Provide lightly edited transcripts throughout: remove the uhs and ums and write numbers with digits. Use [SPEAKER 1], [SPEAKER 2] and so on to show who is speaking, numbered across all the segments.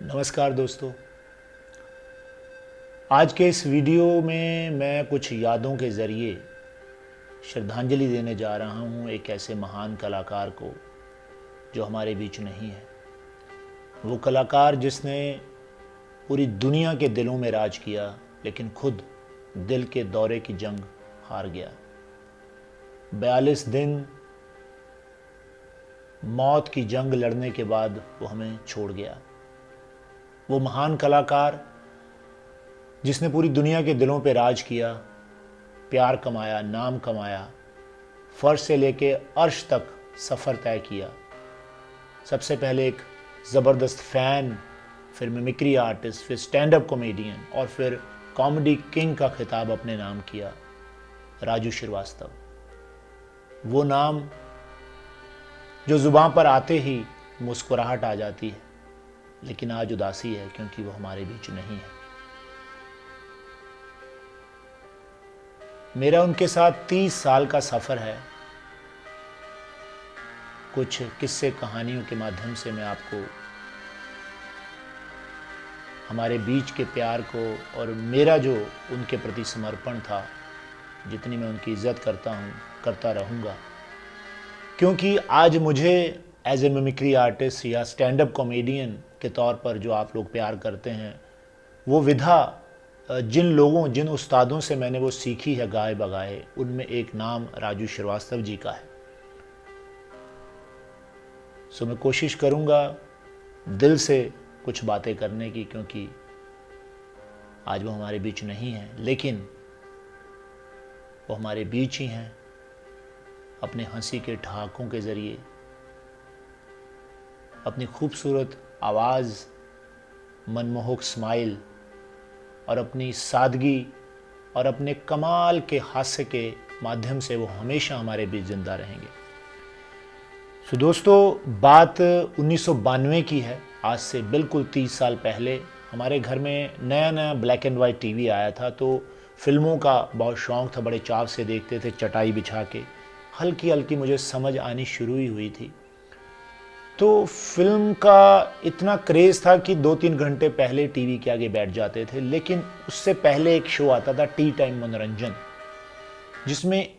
[SPEAKER 1] नमस्कार दोस्तों। आज के इस वीडियो में मैं कुछ यादों के ज़रिए श्रद्धांजलि देने जा रहा हूँ एक ऐसे महान कलाकार को जो हमारे बीच नहीं है। वो कलाकार जिसने पूरी दुनिया के दिलों में राज किया, लेकिन खुद दिल के दौरे की जंग हार गया। 42 दिन मौत की जंग लड़ने के बाद वो हमें छोड़ गया। वो महान कलाकार जिसने पूरी दुनिया के दिलों पे राज किया, प्यार कमाया, नाम कमाया, फर्श से लेके अर्श तक सफ़र तय किया। सबसे पहले एक ज़बरदस्त फ़ैन, फिर मिमिक्री आर्टिस्ट, फिर स्टैंड अप कॉमेडियन और फिर कॉमेडी किंग का खिताब अपने नाम किया, राजू श्रीवास्तव। वो नाम जो ज़ुबान पर आते ही मुस्कुराहट आ जाती है, लेकिन आज उदासी है क्योंकि वो हमारे बीच नहीं है। मेरा उनके साथ 30 साल का सफ़र है। कुछ किस्से कहानियों के माध्यम से मैं आपको हमारे बीच के प्यार को और मेरा जो उनके प्रति समर्पण था, जितनी मैं उनकी इज़्ज़त करता हूँ, करता रहूँगा। क्योंकि आज मुझे एज ए मिमिक्री आर्टिस्ट या स्टैंड अप कॉमेडियन के तौर पर जो आप लोग प्यार करते हैं, वो विधा जिन उस्तादों से मैंने वो सीखी है गाए बगाए, उनमें एक नाम राजू श्रीवास्तव जी का है। सो मैं कोशिश करूँगा दिल से कुछ बातें करने की, क्योंकि आज वो हमारे बीच नहीं है, लेकिन वो हमारे बीच ही हैं अपने हंसी के ठहाकों के ज़रिए, अपनी खूबसूरत आवाज़, मनमोहक स्माइल और अपनी सादगी और अपने कमाल के हास्य के माध्यम से वो हमेशा हमारे बीच ज़िंदा रहेंगे। सो दोस्तों, बात 1992 की है। आज से बिल्कुल 30 साल पहले हमारे घर में नया नया ब्लैक एंड वाइट टीवी आया था, तो फिल्मों का बहुत शौक़ था, बड़े चाव से देखते थे चटाई बिछा के। हल्की हल्की मुझे समझ आनी शुरू ही हुई थी, तो फिल्म का इतना क्रेज़ था कि 2-3 घंटे पहले टीवी के आगे बैठ जाते थे। लेकिन उससे पहले एक शो आता था टी टाइम मनोरंजन, जिसमें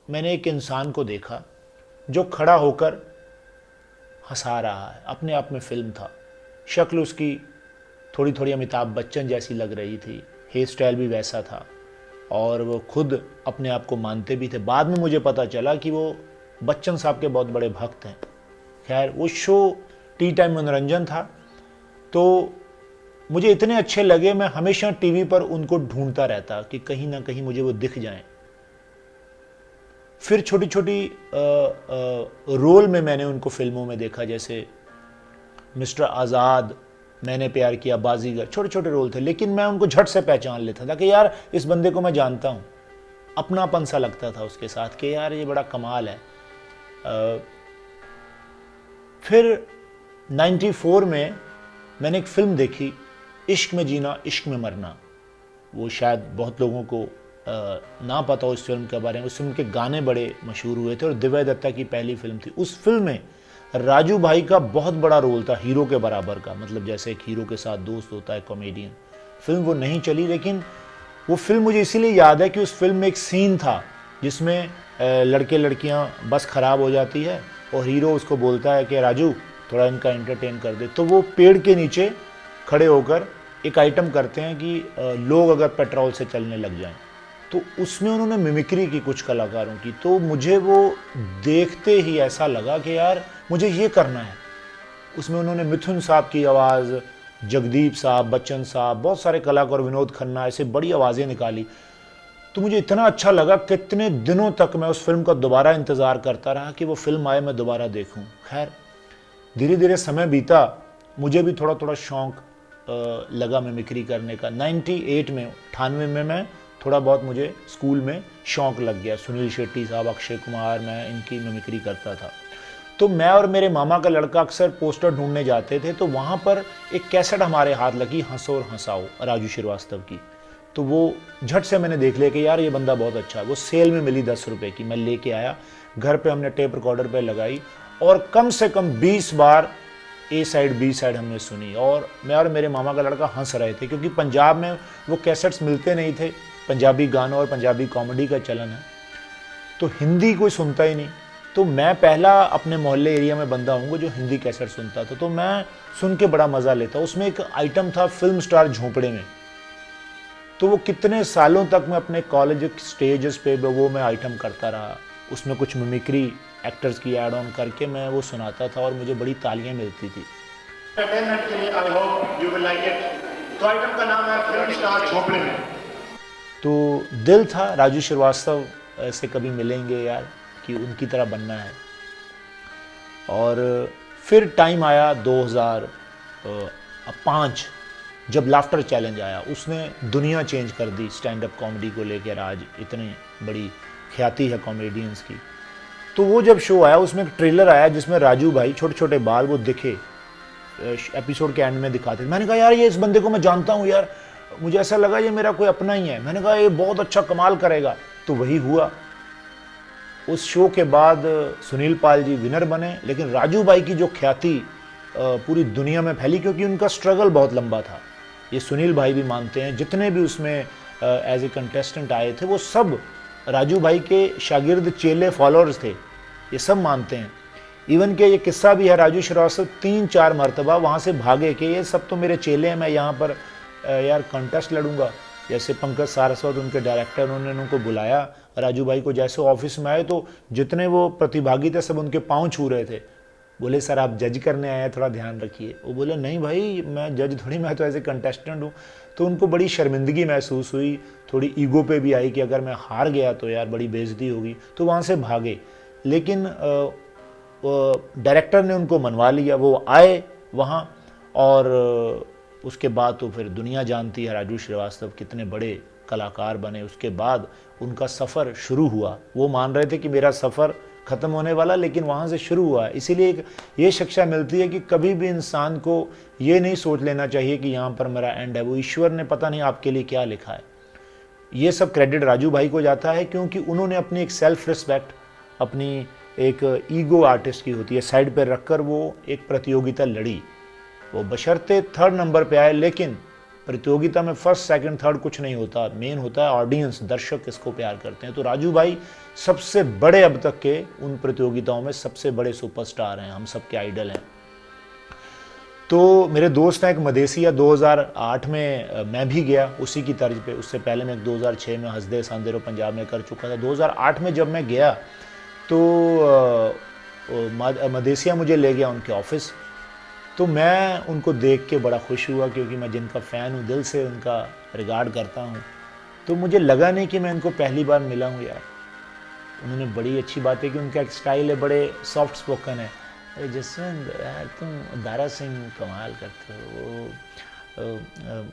[SPEAKER 1] मैंने एक इंसान को देखा जो खड़ा होकर हंसा रहा है। अपने आप में फिल्म था। शक्ल उसकी थोड़ी थोड़ी अमिताभ बच्चन जैसी लग रही थी, हेयर स्टाइल भी वैसा था, और वो खुद अपने आप को मानते भी थे। बाद में मुझे पता चला कि वो बच्चन साहब के बहुत बड़े भक्त हैं। खैर, वो शो टी टाइम मनोरंजन था, तो मुझे इतने अच्छे लगे, मैं हमेशा टीवी पर उनको ढूंढता रहता कि कहीं ना कहीं मुझे वो दिख जाएं। फिर छोटी छोटी रोल में मैंने उनको फिल्मों में देखा, जैसे मिस्टर आज़ाद, मैंने प्यार किया, बाजीगर, छोटे छोटे रोल थे, लेकिन मैं उनको झट से पहचान लेता था कि यार इस बंदे को मैं जानता हूँ। अपनापन सा लगता था उसके साथ कि यार ये बड़ा कमाल है। फिर 94 में मैंने एक फ़िल्म देखी, इश्क में जीना इश्क में मरना। वो शायद बहुत लोगों को ना पता हो इस फिल्म के बारे में। उस फिल्म के गाने बड़े मशहूर हुए थे और दिव्या दत्ता की पहली फिल्म थी। उस फिल्म में राजू भाई का बहुत बड़ा रोल था, हीरो के बराबर का। मतलब जैसे एक हीरो के साथ दोस्त होता है कॉमेडियन। फिल्म वो नहीं चली, लेकिन वो फिल्म मुझे इसीलिए याद है कि उस फिल्म में एक सीन था जिसमें लड़के लड़कियां बस ख़राब हो जाती है और हीरो उसको बोलता है कि राजू थोड़ा इनका एंटरटेन कर दे। तो वो पेड़ के नीचे खड़े होकर एक आइटम करते हैं कि लोग अगर पेट्रोल से चलने लग जाएं। तो उसमें उन्होंने मिमिक्री की कुछ कलाकारों की, तो मुझे वो देखते ही ऐसा लगा कि यार मुझे ये करना है। उसमें उन्होंने मिथुन साहब की आवाज़, जगदीप साहब, बच्चन साहब, बहुत सारे कलाकार, विनोद खन्ना, ऐसे बड़ी आवाज़ें निकाली। तो मुझे इतना अच्छा लगा, कितने दिनों तक मैं उस फिल्म का दोबारा इंतज़ार करता रहा कि वो फिल्म आए, मैं दोबारा देखूं। खैर, धीरे धीरे समय बीता, मुझे भी थोड़ा थोड़ा शौक़ लगा मिमिक्री करने का। 98 में, 98 में मैं थोड़ा बहुत मुझे स्कूल में शौक़ लग गया। सुनील शेट्टी साहब, अक्षय कुमार, मैं इनकी मिमिक्री करता था। तो मैं और मेरे मामा का लड़का अक्सर पोस्टर ढूंढने जाते थे, तो वहाँ पर एक कैसेट हमारे हाथ लगी, हंसो और हंसाओ, राजू श्रीवास्तव की। तो वो झट से मैंने देख लिया कि यार ये बंदा बहुत अच्छा है। वो सेल में मिली 10 रुपए की, मैं लेके आया घर पे, हमने टेप रिकॉर्डर पे लगाई और कम से कम 20 बार ए साइड बी साइड हमने सुनी, और मैं और मेरे मामा का लड़का हंस रहे थे क्योंकि पंजाब में वो कैसेट्स मिलते नहीं थे, पंजाबी गानों और पंजाबी कॉमेडी का चलन है, तो हिंदी कोई सुनता ही नहीं। तो मैं पहला अपने मोहल्ले एरिया में बंदा हूँ जो हिंदी कैसेट सुनता था, तो मैं सुन के बड़ा मज़ा लेता। उसमें एक आइटम था फिल्म स्टार झोंपड़े में, तो वो कितने सालों तक मैं अपने कॉलेज स्टेजेस पे वो मैं आइटम करता रहा। उसमें कुछ मिमिक्री एक्टर्स की ऐड ऑन करके मैं वो सुनाता था और मुझे बड़ी तालियां मिलती थी।
[SPEAKER 2] एंटरटेनमेंट के लिए I hope you will like it. तो आइटम का नाम है फिल्म स्टार झोंपड़े में।
[SPEAKER 1] तो दिल था राजू श्रीवास्तव से कभी मिलेंगे यार, कि उनकी तरह बनना है। और फिर टाइम आया 2005 जब लाफ्टर चैलेंज आया, उसने दुनिया चेंज कर दी स्टैंड अप कॉमेडी को लेकर। आज इतनी बड़ी ख्याति है कॉमेडियंस की। तो वो जब शो आया उसमें एक ट्रेलर आया जिसमें राजू भाई छोटे छोटे बाल वो दिखे, एपिसोड के एंड में दिखाते। मैंने कहा यार ये इस बंदे को मैं जानता हूँ यार, मुझे ऐसा लगा ये मेरा कोई अपना ही है। मैंने कहा ये बहुत अच्छा कमाल करेगा, तो वही हुआ। उस शो के बाद सुनील पाल जी विनर बने, लेकिन राजू भाई की जो ख्याति पूरी दुनिया में फैली क्योंकि उनका स्ट्रगल बहुत लंबा था। ये सुनील भाई भी मानते हैं, जितने भी उसमें एज ए कंटेस्टेंट आए थे वो सब राजू भाई के शागिर्द, चेले, फॉलोअर्स थे, ये सब मानते हैं। इवन के ये किस्सा भी है, राजू श्रीवास्तव 3-4 मरतबा वहाँ से भागे कि ये सब तो मेरे चेले हैं, मैं यहाँ पर यार कंटेस्ट लड़ूंगा। जैसे पंकज सारस्वत उनके डायरेक्टर, उन्होंने उनको बुलाया राजू भाई को, जैसे ऑफिस में आए तो जितने वो प्रतिभागी थे सब उनके पाँव छू रहे थे। बोले सर आप जज करने आए हैं, थोड़ा ध्यान रखिए। वो बोले नहीं भाई मैं जज थोड़ी, मैं तो ऐसे कंटेस्टेंट हूँ। तो उनको बड़ी शर्मिंदगी महसूस हुई, थोड़ी ईगो पे भी आई कि अगर मैं हार गया तो यार बड़ी बेइज्जती होगी, तो वहाँ से भागे। लेकिन डायरेक्टर ने उनको मनवा लिया, वो आए वहाँ, और उसके बाद तो फिर दुनिया जानती है राजू श्रीवास्तव कितने बड़े कलाकार बने। उसके बाद उनका सफ़र शुरू हुआ। वो मान रहे थे कि मेरा सफ़र ख़त्म होने वाला, लेकिन वहाँ से शुरू हुआ। इसीलिए एक ये शिक्षा मिलती है कि कभी भी इंसान को ये नहीं सोच लेना चाहिए कि यहाँ पर मेरा एंड है। वो ईश्वर ने पता नहीं आपके लिए क्या लिखा है। ये सब क्रेडिट राजू भाई को जाता है क्योंकि उन्होंने अपनी एक सेल्फ रिस्पेक्ट, अपनी एक ईगो आर्टिस्ट की होती है, साइड पर रखकर वो एक प्रतियोगिता लड़ी। वो बशर्ते 3rd नंबर पे आए, लेकिन प्रतियोगिता में 1st, 2nd, 3rd कुछ नहीं होता, मेन होता है ऑडियंस, दर्शक किसको प्यार करते हैं। तो राजू भाई सबसे बड़े अब तक के उन प्रतियोगिताओं में सबसे बड़े सुपरस्टार हैं, हम सबके आइडल हैं। तो मेरे दोस्त हैं एक मदेसिया, 2008 में मैं भी गया उसी की तर्ज पे। उससे पहले मैं 2006 में हंसदे सांदेरो पंजाब में कर चुका था। 2008 में जब मैं गया तो मदेसिया मुझे ले गया उनके ऑफिस। तो मैं उनको देख के बड़ा खुश हुआ क्योंकि मैं जिनका फ़ैन हूँ, दिल से उनका रिगार्ड करता हूँ। तो मुझे लगा नहीं कि मैं इनको पहली बार मिला हूँ यार। उन्होंने बड़ी अच्छी बातें की, उनका एक स्टाइल है, बड़े सॉफ्ट स्पोकन है। अरे जसवंत यार तुम दारा सिंह कमाल करते हो,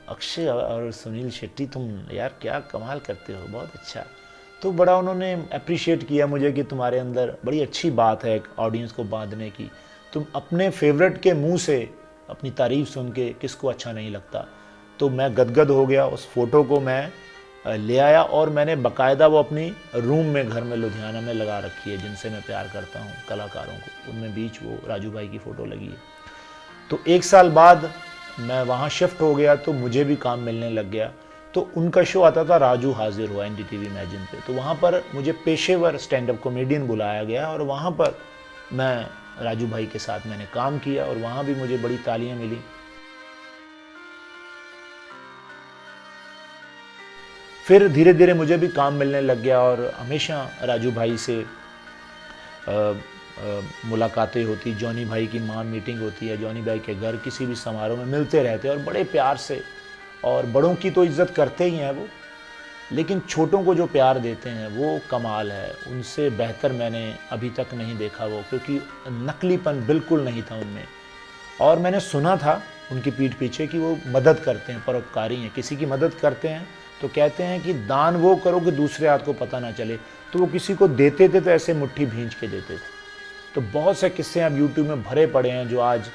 [SPEAKER 1] अक्षय और सुनील शेट्टी तुम यार क्या कमाल करते हो, बहुत अच्छा। तो बड़ा उन्होंने अप्रिशिएट किया मुझे कि तुम्हारे अंदर बड़ी अच्छी बात है एक ऑडियंस को बांधने की। तुम अपने फेवरेट के मुंह से अपनी तारीफ सुन के किसको अच्छा नहीं लगता। तो मैं गदगद हो गया, उस फ़ोटो को मैं ले आया और मैंने बाकायदा वो अपनी रूम में घर में लुधियाना में लगा रखी है, जिनसे मैं प्यार करता हूँ कलाकारों को, उनमें बीच वो राजू भाई की फ़ोटो लगी है। तो 1 साल बाद मैं वहाँ शिफ्ट हो गया तो मुझे भी काम मिलने लग गया। तो उनका शो आता था राजू हाजिर हुआ NDTV इमेजिन पे। तो वहाँ पर मुझे पेशेवर स्टैंड अप कॉमेडियन बुलाया गया और वहाँ पर मैं राजू भाई के साथ मैंने काम किया और वहाँ भी मुझे बड़ी तालियां मिली। फिर धीरे धीरे मुझे भी काम मिलने लग गया और हमेशा राजू भाई से मुलाकातें होती। जॉनी भाई की मां मीटिंग होती है, जॉनी भाई के घर किसी भी समारोह में मिलते रहते और बड़े प्यार से। और बड़ों की तो इज्जत करते ही हैं वो, लेकिन छोटों को जो प्यार देते हैं वो कमाल है। उनसे बेहतर मैंने अभी तक नहीं देखा वो, क्योंकि नकलीपन बिल्कुल नहीं था उनमें। और मैंने सुना था उनकी पीठ पीछे कि वो मदद करते हैं, परोपकारी हैं। किसी की मदद करते हैं तो कहते हैं कि दान वो करो कि दूसरे हाथ को पता ना चले। तो वो किसी को देते थे तो ऐसे मुट्ठी भींच के देते थे। तो बहुत से किस्से अब यूट्यूब में भरे पड़े हैं जो आज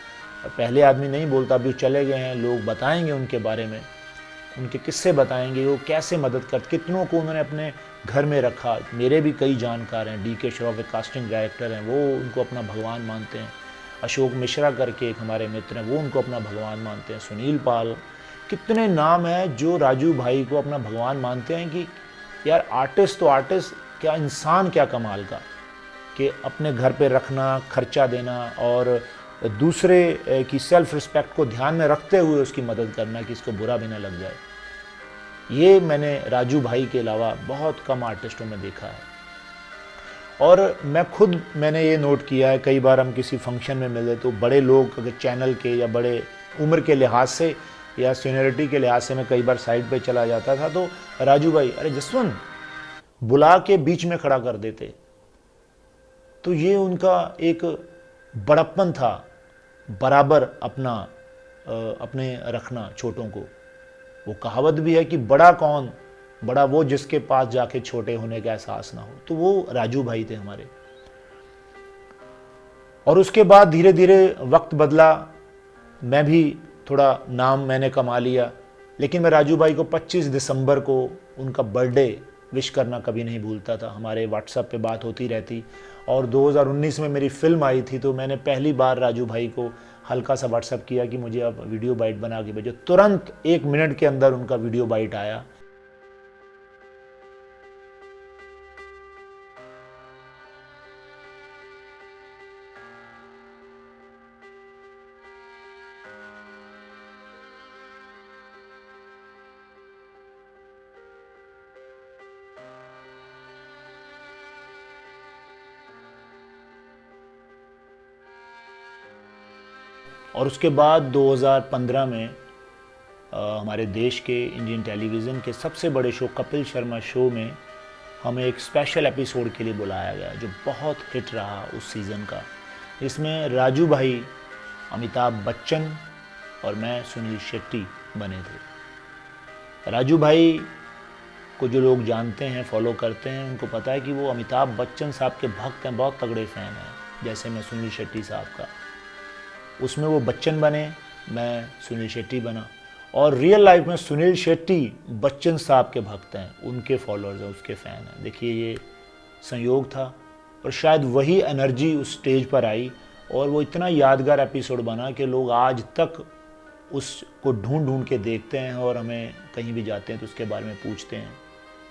[SPEAKER 1] पहले आदमी नहीं बोलता, अभी चले गए हैं, लोग बताएंगे उनके बारे में, उनके किस्से बताएंगे वो कैसे मदद करते, कितनों को उन्होंने अपने घर में रखा। मेरे भी कई जानकार हैं, DK श्रॉफ एक कास्टिंग डायरेक्टर हैं, वो उनको अपना भगवान मानते हैं। अशोक मिश्रा करके एक हमारे मित्र हैं, वो उनको अपना भगवान मानते हैं, सुनील पाल, कितने नाम हैं जो राजू भाई को अपना भगवान मानते हैं कि यार आर्टिस्ट तो आर्टिस्ट, क्या इंसान, क्या कमाल का, कि अपने घर पे रखना, खर्चा देना और दूसरे की सेल्फ रिस्पेक्ट को ध्यान में रखते हुए उसकी मदद करना कि इसको बुरा भी ना लग जाए। ये मैंने राजू भाई के अलावा बहुत कम आर्टिस्टों में देखा है। और मैंने ये नोट किया है, कई बार हम किसी फंक्शन में मिले तो बड़े लोग अगर चैनल के या बड़े उम्र के लिहाज से या सीनियरिटी के लिहाज से मैं कई बार साइड पे चला जाता था तो राजू भाई, अरे जसवंत, बुला के बीच में खड़ा कर देते। तो ये उनका एक बड़प्पन था, बराबर अपने रखना छोटों को। वो कहावत भी है कि बड़ा कौन, बड़ा वो जिसके पास जाके छोटे होने का एहसास ना हो। तो वो राजू भाई थे हमारे। और उसके बाद धीरे धीरे वक्त बदला, मैं भी थोड़ा नाम मैंने कमा लिया, लेकिन मैं राजू भाई को 25 दिसंबर को उनका बर्थडे विश करना कभी नहीं भूलता था। हमारे व्हाट्सएप पे बात होती रहती। और 2019 में मेरी फिल्म आई थी तो मैंने पहली बार राजू भाई को हल्का सा व्हाट्सएप किया कि मुझे अब वीडियो बाइट बना के भेजो। तुरंत 1 मिनट के अंदर उनका वीडियो बाइट आया। और उसके बाद 2015 में हमारे देश के इंडियन टेलीविज़न के सबसे बड़े शो कपिल शर्मा शो में हमें एक स्पेशल एपिसोड के लिए बुलाया गया जो बहुत हिट रहा उस सीज़न का। इसमें राजू भाई, अमिताभ बच्चन और मैं सुनील शेट्टी बने थे। राजू भाई को जो लोग जानते हैं, फॉलो करते हैं, उनको पता है कि वो अमिताभ बच्चन साहब के भक्त हैं, बहुत तगड़े फ़ैन हैं। जैसे मैं सुनील शेट्टी साहब का, उसमें वो बच्चन बने, मैं सुनील शेट्टी बना। और रियल लाइफ में सुनील शेट्टी बच्चन साहब के भक्त हैं, उनके फॉलोअर्स हैं, उसके फ़ैन हैं। देखिए ये संयोग था और शायद वही एनर्जी उस स्टेज पर आई और वो इतना यादगार एपिसोड बना कि लोग आज तक उसको ढूंढ ढूंढ के देखते हैं और हमें कहीं भी जाते हैं तो उसके बारे में पूछते हैं।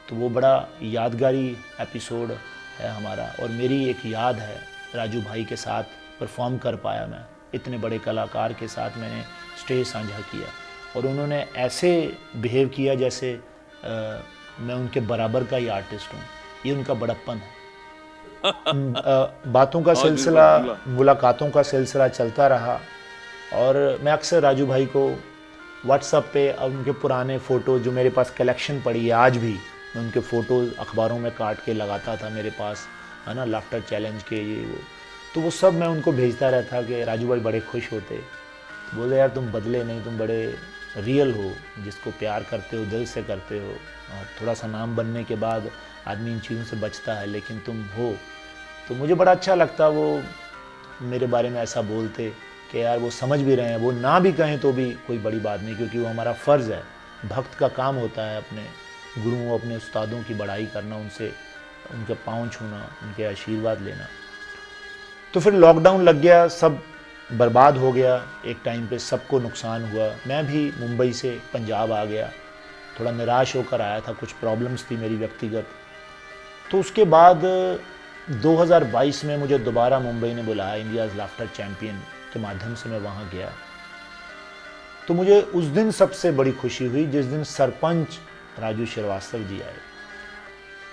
[SPEAKER 1] तो वो बड़ा यादगारी एपिसोड है हमारा। और मेरी एक याद है, राजू भाई के साथ परफॉर्म कर पाया मैं, इतने बड़े कलाकार के साथ मैंने स्टेज साझा किया और उन्होंने ऐसे बिहेव किया जैसे मैं उनके बराबर का ही आर्टिस्ट हूँ। ये उनका बड़प्पन है। बातों का सिलसिला, मुलाकातों का सिलसिला चलता रहा और मैं अक्सर राजू भाई को व्हाट्सएप पे उनके पुराने फ़ोटो जो मेरे पास कलेक्शन पड़ी है आज भी, मैं उनके फ़ोटो अखबारों में काट के लगाता था मेरे पास, है ना, लाफ्टर चैलेंज के ये वो। तो वो सब मैं उनको भेजता रहता कि राजू भाई बड़े खुश होते, बोले यार तुम बदले नहीं, तुम बड़े रियल हो, जिसको प्यार करते हो दिल से करते हो। और थोड़ा सा नाम बनने के बाद आदमी इन चीज़ों से बचता है, लेकिन तुम हो। तो मुझे बड़ा अच्छा लगता वो मेरे बारे में ऐसा बोलते कि यार वो समझ भी रहे हैं, वो ना भी कहें तो भी कोई बड़ी बात नहीं, क्योंकि वो हमारा फ़र्ज़ है। भक्त का काम होता है अपने गुरुओं, अपने उस्तादों की बड़ाई करना, उनसे उनके पाँव छूना, उनके आशीर्वाद लेना। तो फिर लॉकडाउन लग गया, सब बर्बाद हो गया। एक टाइम पे सबको नुकसान हुआ। मैं भी मुंबई से पंजाब आ गया, थोड़ा निराश होकर आया था, कुछ प्रॉब्लम्स थी मेरी व्यक्तिगत। तो उसके बाद 2022 में मुझे दोबारा मुंबई ने बुलाया, इंडियाज़ लाफ्टर चैम्पियन के माध्यम से मैं वहाँ गया। तो मुझे उस दिन सबसे बड़ी खुशी हुई जिस दिन सरपंच राजू श्रीवास्तव जी आए।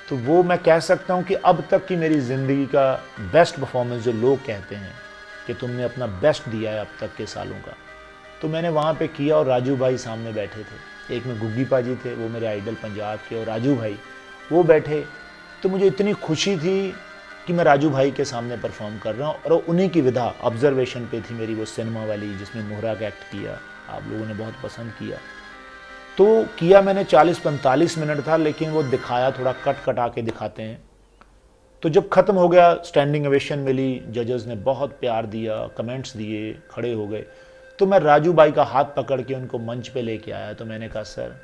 [SPEAKER 1] तो वो मैं कह सकता हूँ कि अब तक की मेरी ज़िंदगी का बेस्ट परफॉर्मेंस, जो लोग कहते हैं कि तुमने अपना बेस्ट दिया है अब तक के सालों का, तो मैंने वहाँ पे किया। और राजू भाई सामने बैठे थे, एक में गुग्गी पाजी थे, वो मेरे आइडल पंजाब के, और राजू भाई वो बैठे। तो मुझे इतनी खुशी थी कि मैं राजू भाई के सामने परफॉर्म कर रहा हूँ। और उन्हीं की विधा ऑब्जर्वेशन पे थी मेरी, वो सिनेमा वाली जिसमें मोहरा का एक्ट किया, आप लोगों ने बहुत पसंद किया। तो किया मैंने, 40-45 मिनट था, लेकिन वो दिखाया थोड़ा कट कटा के दिखाते हैं। तो जब ख़त्म हो गया, स्टैंडिंग ओवेशन मिली, जजेस ने बहुत प्यार दिया, कमेंट्स दिए, खड़े हो गए। तो मैं राजू भाई का हाथ पकड़ के उनको मंच पे लेके आया। तो मैंने कहा सर,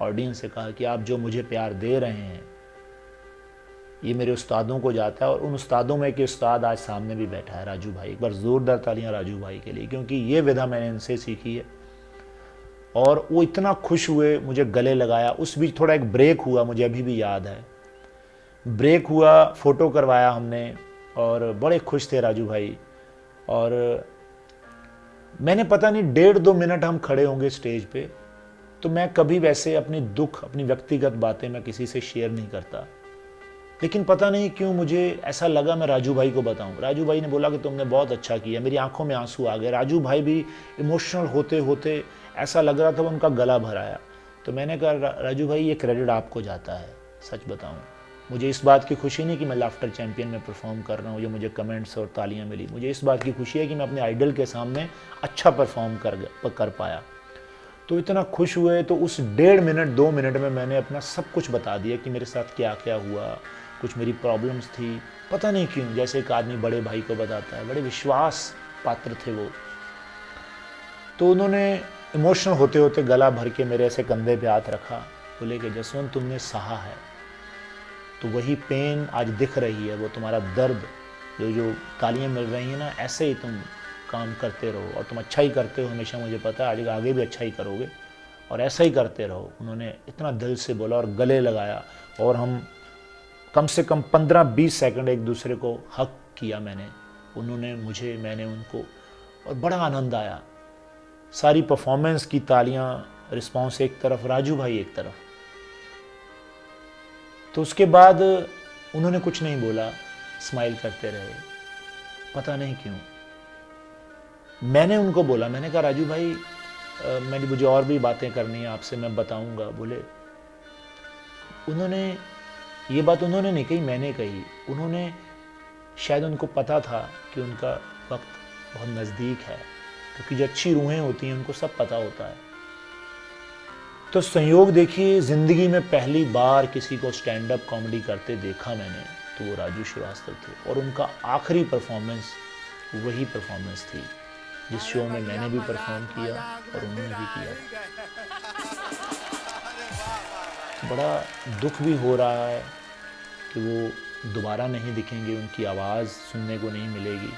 [SPEAKER 1] ऑडियंस से कहा कि आप जो मुझे प्यार दे रहे हैं ये मेरे उस्तादों को जाता है, और उन उस्तादों में एक उस्ताद आज सामने भी बैठा है, राजू भाई। एक बार ज़ोरदार तालियां राजू भाई के लिए, क्योंकि ये विधा मैंने इनसे सीखी है। और वो इतना खुश हुए, मुझे गले लगाया। उस बीच थोड़ा एक ब्रेक हुआ, मुझे अभी भी याद है, ब्रेक हुआ, फ़ोटो करवाया हमने, और बड़े खुश थे राजू भाई। और मैंने पता नहीं 1.5-2 मिनट हम खड़े होंगे स्टेज पे, तो मैं कभी वैसे अपनी दुख, अपनी व्यक्तिगत बातें मैं किसी से शेयर नहीं करता, लेकिन पता नहीं क्यों मुझे ऐसा लगा मैं राजू भाई को बताऊं। राजू भाई ने बोला कि तुमने बहुत अच्छा किया। मेरी आंखों में आंसू आ गए। राजू भाई भी इमोशनल होते होते ऐसा लग रहा था उनका गला भर आया। तो मैंने कहा राजू भाई ये क्रेडिट आपको जाता है, सच बताऊं। मुझे इस बात की खुशी नहीं कि मैं लाफ्टर चैंपियन में परफॉर्म कर रहा हूँ, या मुझे कमेंट्स और तालियां मिली। मुझे इस बात की खुशी है कि मैं अपने आइडल के सामने अच्छा परफॉर्म कर पाया। तो इतना खुश हुए, तो उस 1.5-2 मिनट में मैंने अपना सब कुछ बता दिया कि मेरे साथ क्या क्या हुआ, कुछ मेरी प्रॉब्लम्स थी। पता नहीं क्यों, जैसे एक आदमी बड़े भाई को बताता है, बड़े विश्वास पात्र थे वो। तो उन्होंने इमोशनल होते होते गला भर के मेरे ऐसे कंधे पे हाथ रखा, बोले कि जसवंत तुमने सहा है, तो वही पेन आज दिख रही है, वो तुम्हारा दर्द, जो तालियां मिल रही हैं ना, ऐसे ही तुम काम करते रहो, और तुम अच्छा ही करते हो हमेशा, मुझे पता है आगे भी अच्छा ही करोगे, और ऐसा ही करते रहो। उन्होंने इतना दिल से बोला और गले लगाया, और हम कम से कम 15-20 सेकंड एक दूसरे को हक किया मैंने, उन्होंने मुझे, मैंने उनको, और बड़ा आनंद आया। सारी परफॉर्मेंस की तालियां, रिस्पॉन्स एक तरफ, राजू भाई एक तरफ। तो उसके बाद उन्होंने कुछ नहीं बोला, स्माइल करते रहे। पता नहीं क्यों मैंने उनको बोला, मैंने कहा राजू भाई मुझे और भी बातें करनी है आपसे, मैं बताऊंगा। बोले, उन्होंने ये बात उन्होंने नहीं कही, मैंने कही। उन्होंने, शायद उनको पता था कि उनका वक्त बहुत नज़दीक है, क्योंकि जो अच्छी रूहें होती हैं उनको सब पता होता है। तो संयोग देखिए, ज़िंदगी में पहली बार किसी को स्टैंड अप कॉमेडी करते देखा मैंने, तो वो राजू श्रीवास्तव थे, और उनका आखिरी परफॉर्मेंस वही परफॉर्मेंस थी जिस शो में मैंने भी परफॉर्म किया और उन्होंने भी किया। बड़ा दुख भी हो रहा है कि वो दोबारा नहीं दिखेंगे, उनकी आवाज़ सुनने को नहीं मिलेगी।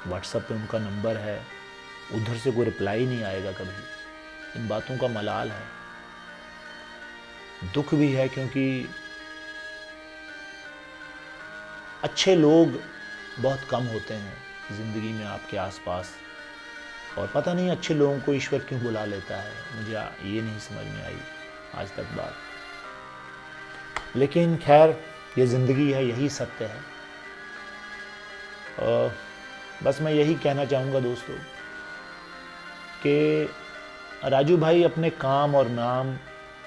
[SPEAKER 1] व्हाट्सएप पे उनका नंबर है, उधर से कोई रिप्लाई नहीं आएगा कभी। इन बातों का मलाल है, दुख भी है, क्योंकि अच्छे लोग बहुत कम होते हैं ज़िंदगी में आपके आसपास, और पता नहीं अच्छे लोगों को ईश्वर क्यों बुला लेता है, मुझे ये नहीं समझ में आई आज तक बात। लेकिन खैर, ये ज़िंदगी है, यही सत्य है। बस मैं यही कहना चाहूँगा दोस्तों कि राजू भाई अपने काम और नाम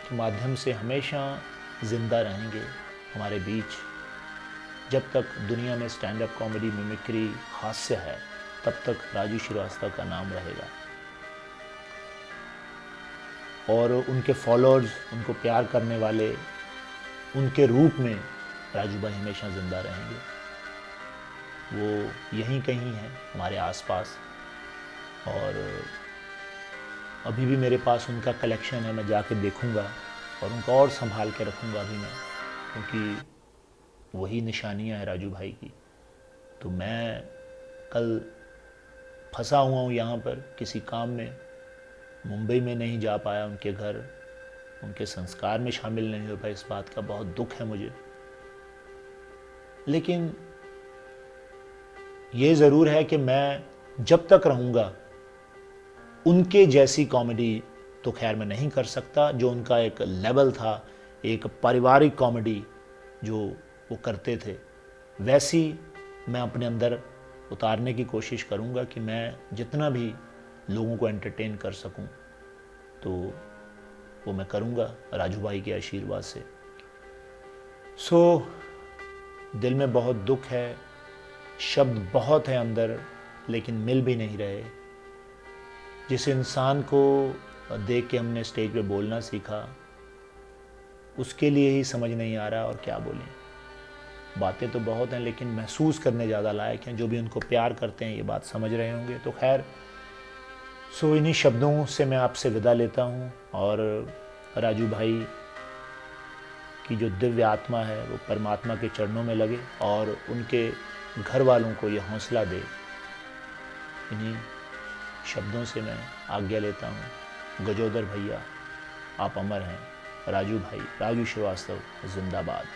[SPEAKER 1] के माध्यम से हमेशा ज़िंदा रहेंगे हमारे बीच। जब तक दुनिया में स्टैंड अप कॉमेडी, मिमिक्री, हास्य है, तब तक राजू श्रीवास्तव का नाम रहेगा, और उनके फॉलोअर्स, उनको प्यार करने वाले, उनके रूप में राजू भाई हमेशा ज़िंदा रहेंगे। वो यहीं कहीं हैं हमारे आसपास, और अभी भी मेरे पास उनका कलेक्शन है, मैं जाके देखूंगा और उनको और संभाल के रखूंगा अभी मैं, क्योंकि वही निशानियां हैं राजू भाई की। तो मैं कल फंसा हुआ हूँ यहाँ पर किसी काम में, मुंबई में नहीं जा पाया उनके घर, उनके संस्कार में शामिल नहीं हो पाया। इस बात का बहुत दुख है मुझे, लेकिन ये ज़रूर है कि मैं जब तक रहूँगा उनके जैसी कॉमेडी तो खैर मैं नहीं कर सकता। जो उनका एक लेवल था, एक पारिवारिक कॉमेडी जो वो करते थे, वैसी मैं अपने अंदर उतारने की कोशिश करूँगा कि मैं जितना भी लोगों को एंटरटेन कर सकूँ तो वो मैं करूँगा राजू भाई के आशीर्वाद से। दिल में बहुत दुख है, शब्द बहुत है अंदर, लेकिन मिल भी नहीं रहे। जिस इंसान को देख के हमने स्टेज पे बोलना सीखा, उसके लिए ही समझ नहीं आ रहा और क्या बोलें। बातें तो बहुत हैं, लेकिन महसूस करने ज़्यादा लायक हैं। जो भी उनको प्यार करते हैं ये बात समझ रहे होंगे। तो खैर, इन्हीं शब्दों से मैं आपसे विदा लेता हूँ, और राजू भाई की जो दिव्य आत्मा है वो परमात्मा के चरणों में लगे और उनके घर वालों को ये हौसला दे। इन्हीं शब्दों से मैं आज्ञा लेता हूँ। गजोदर भैया आप अमर हैं। राजू भाई, राजू श्रीवास्तव जिंदाबाद।